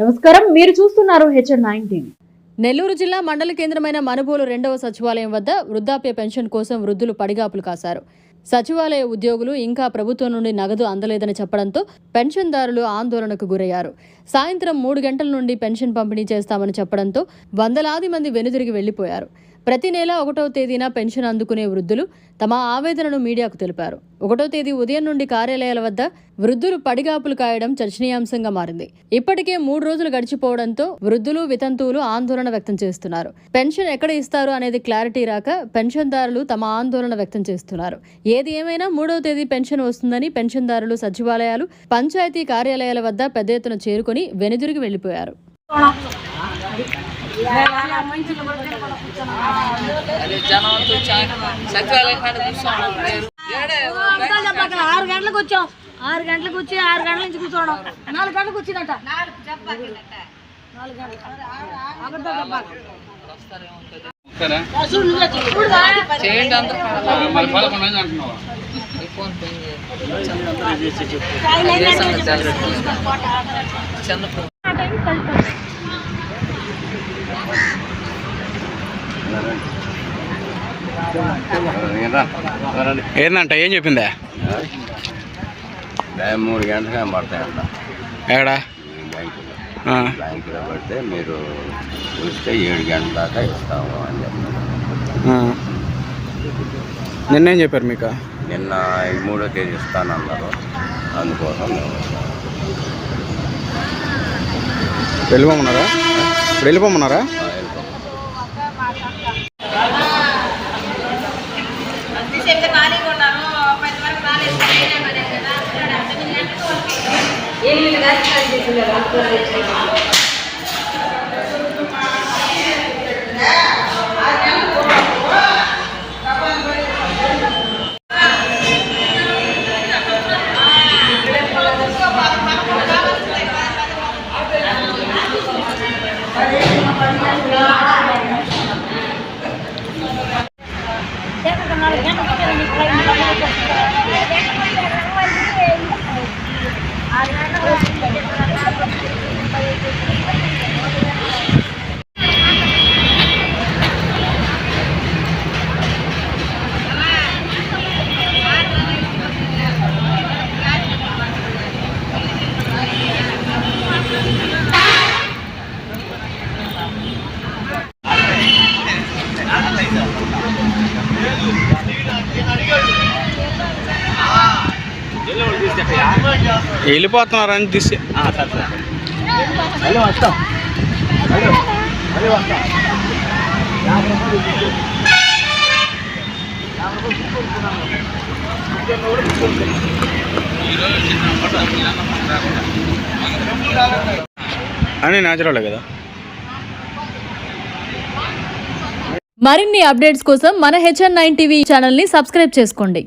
నమస్కారం, మీరు చూస్తున్నారు HN9 టీవీ. నెల్లూరు జిల్లా మండల కేంద్రమైన మనుబోలు 2వ సచివాలయం వద్ద వృద్ధాప్య పెన్షన్ కోసం వృద్ధులు పడిగాపులు కాశారు. సచివాలయ ఉద్యోగులు ఇంకా ప్రభుత్వం నుండి నగదు అందలేదని చెప్పడంతో పెన్షన్దారులు ఆందోళనకు గురయ్యారు. సాయంత్రం 3 గంటల నుండి పెన్షన్ పంపిణీ చేస్తామని చెప్పడంతో వందలాది మంది వెనుదిరిగి వెళ్లిపోయారు. ప్రతి నెల 1వ తేదీన పెన్షన్ అందుకునే వృద్ధులు తమ ఆవేదనను మీడియాకు తెలిపారు. 1వ తేదీ ఉదయం నుండి కార్యాలయాల వద్ద వృద్ధులు పడిగాపులు కాయడం చర్చనీయాంశంగా మారింది. ఇప్పటికే 3 రోజులు గడిచిపోవడంతో వృద్ధులు వితంతువులు ఆందోళన వ్యక్తం చేస్తున్నారు. పెన్షన్ ఎక్కడ ఇస్తారు అనేది క్లారిటీ రాక పెన్షన్దారులు తమ ఆందోళన వ్యక్తం చేస్తున్నారు. ఏది ఏమైనా 3వ తేదీ పెన్షన్ వస్తుందని పెన్షన్దారులు సచివాలయాలు, పంచాయతీ కార్యాలయాల వద్ద పెద్ద ఎత్తున చేరుకుని వెనుదిరిగి వెళ్లిపోయారు. 6 గంటలకు వచ్చాం. 6 గంటలకు వచ్చి 6 గంటల నుంచి కూర్చోవడం. 4 గంటలకు వచ్చిందట. 4 ఏందంట, ఏం చెప్పిందా? 3 గంటలుగా పడతాయంట. ఎక్కడా? బ్యాంకులో పడితే మీరు వస్తే 7 గంటల దాకా ఇస్తాము అని చెప్పారు. నిన్నేం చెప్పారు మీకు? నిన్న 3వ తేదీ ఇస్తానన్నారు. అందుకోసం మేము వెళ్ళిపోమన్నారా? ఇప్పుడు వెళ్ళిపోమన్నారా? వెళ్ళిపోతున్నారని తీసి అని న్యాచురల్ కదా. మరిన్ని అప్డేట్స్ కోసం మన HN9 టీవీ ఛానల్ ని సబ్స్క్రైబ్ చేసుకోండి.